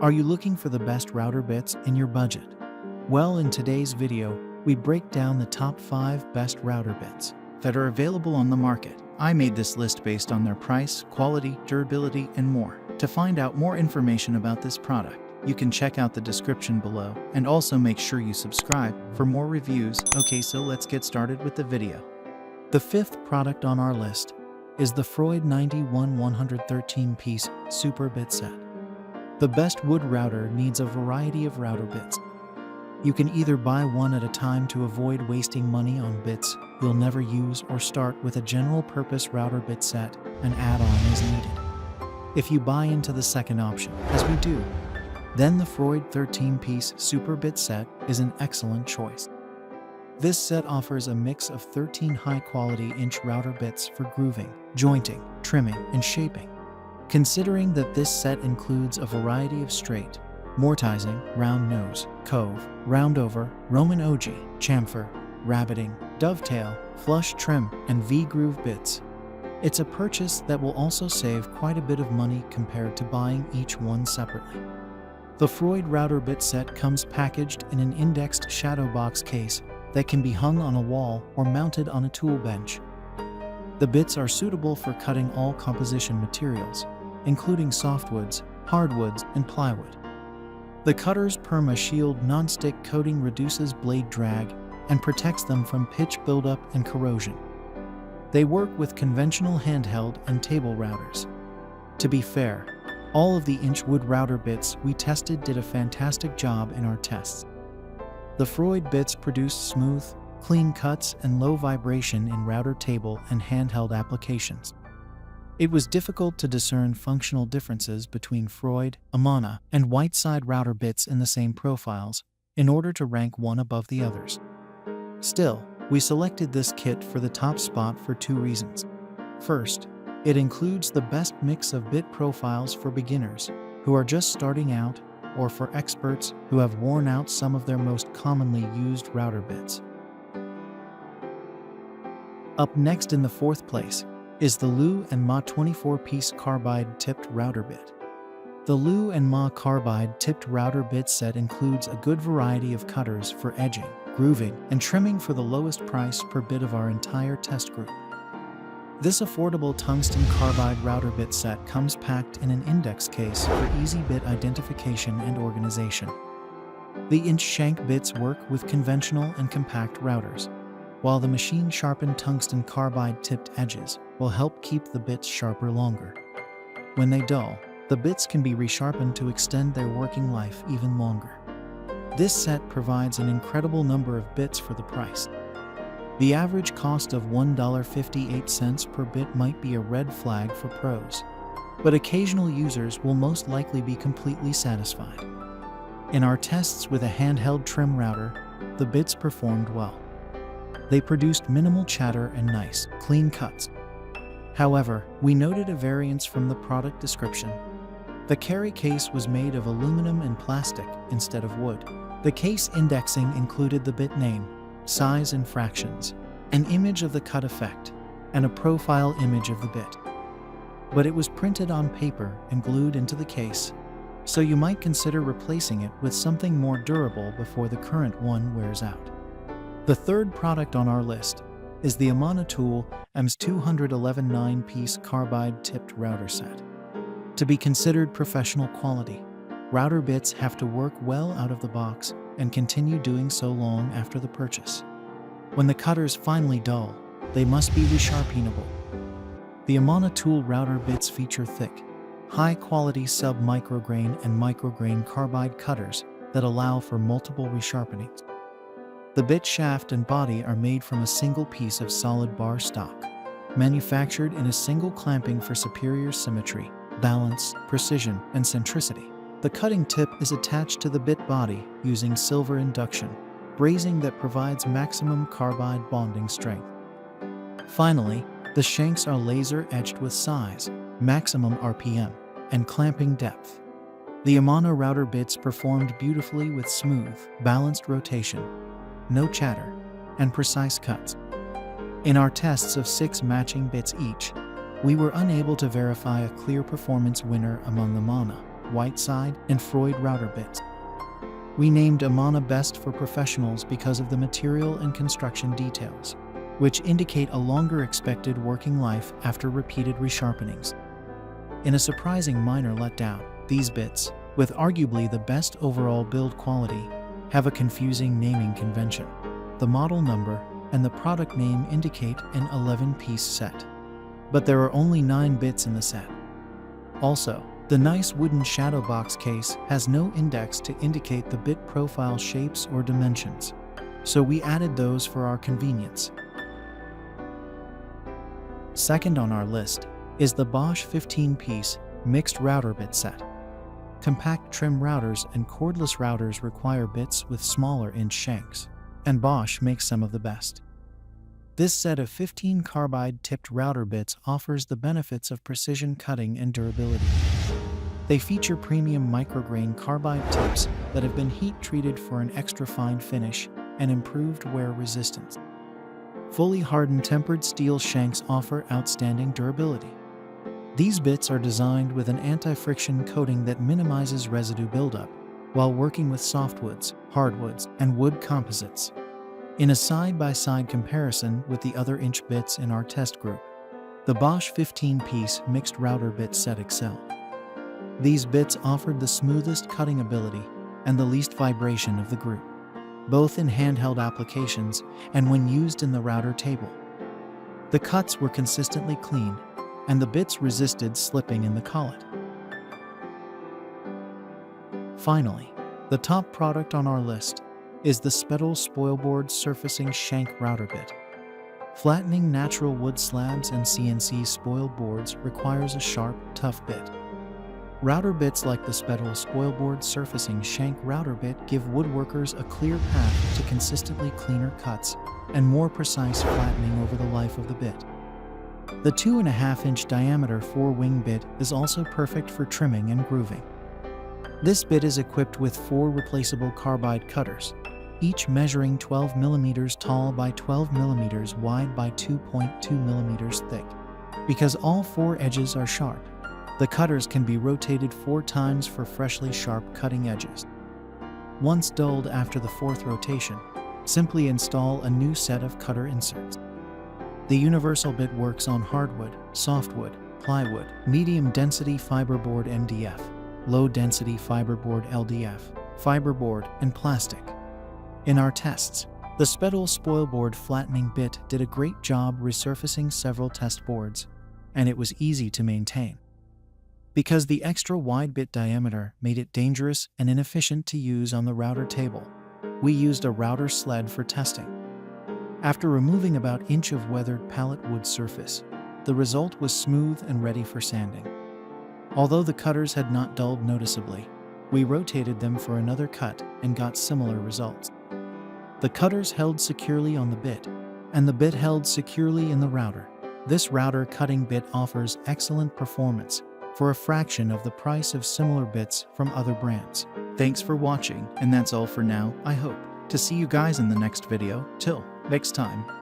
Are you looking for the best router bits in your budget? Well, in today's video, we break down the top 5 best router bits that are available on the market. I made this list based on their price, quality, durability, and more. To find out more information about this product, you can check out the description below, and also make sure you subscribe for more reviews. Okay, so let's get started with the video. The 5th product on our list is the Freud 91 113-piece Super Bit Set. The best wood router needs a variety of router bits. You can either buy one at a time to avoid wasting money on bits you'll never use, or start with a general-purpose router bit set and add on as needed. If you buy into the second option, as we do, then the Freud 13-piece Super Bit Set is an excellent choice. This set offers a mix of 13 high-quality inch router bits for grooving, jointing, trimming, and shaping. Considering that this set includes a variety of straight, mortising, round nose, cove, round over, Roman ogee, chamfer, rabbiting, dovetail, flush trim, and V-groove bits, it's a purchase that will also save quite a bit of money compared to buying each one separately. The Freud router bit set comes packaged in an indexed shadow box case that can be hung on a wall or mounted on a tool bench. The bits are suitable for cutting all composition materials, including softwoods, hardwoods, and plywood. The cutter's Perma Shield non-stick coating reduces blade drag and protects them from pitch buildup and corrosion. They work with conventional handheld and table routers. To be fair, all of the inch wood router bits we tested did a fantastic job in our tests. The Freud bits produce smooth, clean cuts and low vibration in router table and handheld applications. It was difficult to discern functional differences between Freud, Amana, and Whiteside router bits in the same profiles in order to rank one above the others. Still, we selected this kit for the top spot for 2 reasons. First, it includes the best mix of bit profiles for beginners who are just starting out, or for experts who have worn out some of their most commonly used router bits. Up next in the 4th place is the LU&MA 24-piece Carbide-Tipped router bit. The LU&MA Carbide-Tipped router bit set includes a good variety of cutters for edging, grooving, and trimming for the lowest price per bit of our entire test group. This affordable tungsten carbide router bit set comes packed in an index case for easy bit identification and organization. The inch shank bits work with conventional and compact routers, while the machine-sharpened tungsten carbide-tipped edges will help keep the bits sharper longer. When they dull, the bits can be resharpened to extend their working life even longer. This set provides an incredible number of bits for the price. The average cost of $1.58 per bit might be a red flag for pros, but occasional users will most likely be completely satisfied. In our tests with a handheld trim router, the bits performed well. They produced minimal chatter and nice, clean cuts. However, we noted a variance from the product description. The carry case was made of aluminum and plastic instead of wood. The case indexing included the bit name, size and fractions, an image of the cut effect, and a profile image of the bit. But it was printed on paper and glued into the case, so you might consider replacing it with something more durable before the current one wears out. The 3rd product on our list is the Amana Tool EMS 211 9-piece Carbide-Tipped router set. To be considered professional quality, router bits have to work well out of the box and continue doing so long after the purchase. When the cutters finally dull, they must be resharpenable. The Amana Tool router bits feature thick, high-quality sub-micrograin and micrograin carbide cutters that allow for multiple resharpenings. The bit shaft and body are made from a single piece of solid bar stock, manufactured in a single clamping for superior symmetry, balance, precision, and centricity. The cutting tip is attached to the bit body using silver induction brazing that provides maximum carbide bonding strength. Finally, the shanks are laser etched with size, maximum RPM, and clamping depth. The Amana router bits performed beautifully with smooth, balanced rotation, no chatter, and precise cuts. In our tests of 6 matching bits each, we were unable to verify a clear performance winner among Amana Whiteside, and Freud router bits. We named Amana Best for professionals because of the material and construction details, which indicate a longer expected working life after repeated resharpenings. In a surprising minor letdown, these bits, with arguably the best overall build quality, have a confusing naming convention. The model number and the product name indicate an 11-piece set, but there are only 9 bits in the set. Also, the nice wooden shadow box case has no index to indicate the bit profile shapes or dimensions, so we added those for our convenience. Second on our list is the Bosch 15-piece mixed router bit set. Compact trim routers and cordless routers require bits with smaller inch shanks, and Bosch makes some of the best. This set of 15 carbide-tipped router bits offers the benefits of precision cutting and durability. They feature premium micrograin carbide tips that have been heat-treated for an extra fine finish and improved wear resistance. Fully hardened tempered steel shanks offer outstanding durability. These bits are designed with an anti-friction coating that minimizes residue buildup while working with softwoods, hardwoods, and wood composites. In a side-by-side comparison with the other inch bits in our test group, the Bosch 15-piece mixed router bit set excel. These bits offered the smoothest cutting ability and the least vibration of the group, both in handheld applications and when used in the router table. The cuts were consistently clean, and the bits resisted slipping in the collet. Finally, the top product on our list is the Spedle Spoilboard Surfacing Shank Router Bit. Flattening natural wood slabs and CNC spoil boards requires a sharp, tough bit. Router bits like the Spedle Spoilboard Surfacing Shank Router Bit give woodworkers a clear path to consistently cleaner cuts and more precise flattening over the life of the bit. The 2.5-inch diameter 4-wing bit is also perfect for trimming and grooving. This bit is equipped with 4 replaceable carbide cutters, each measuring 12 mm tall by 12 mm wide by 2.2 mm thick. Because all 4 edges are sharp, the cutters can be rotated 4 times for freshly sharp cutting edges. Once dulled after the 4th rotation, simply install a new set of cutter inserts. The universal bit works on hardwood, softwood, plywood, medium-density fiberboard MDF, low-density fiberboard LDF, fiberboard, and plastic. In our tests, the Spedle Spoilboard flattening bit did a great job resurfacing several test boards, and it was easy to maintain. Because the extra wide bit diameter made it dangerous and inefficient to use on the router table, we used a router sled for testing. After removing about an inch of weathered pallet wood surface, the result was smooth and ready for sanding. Although the cutters had not dulled noticeably, we rotated them for another cut and got similar results. The cutters held securely on the bit, and the bit held securely in the router. This router cutting bit offers excellent performance for a fraction of the price of similar bits from other brands. Thanks for watching, and that's all for now. I hope to see you guys in the next video. Till next time.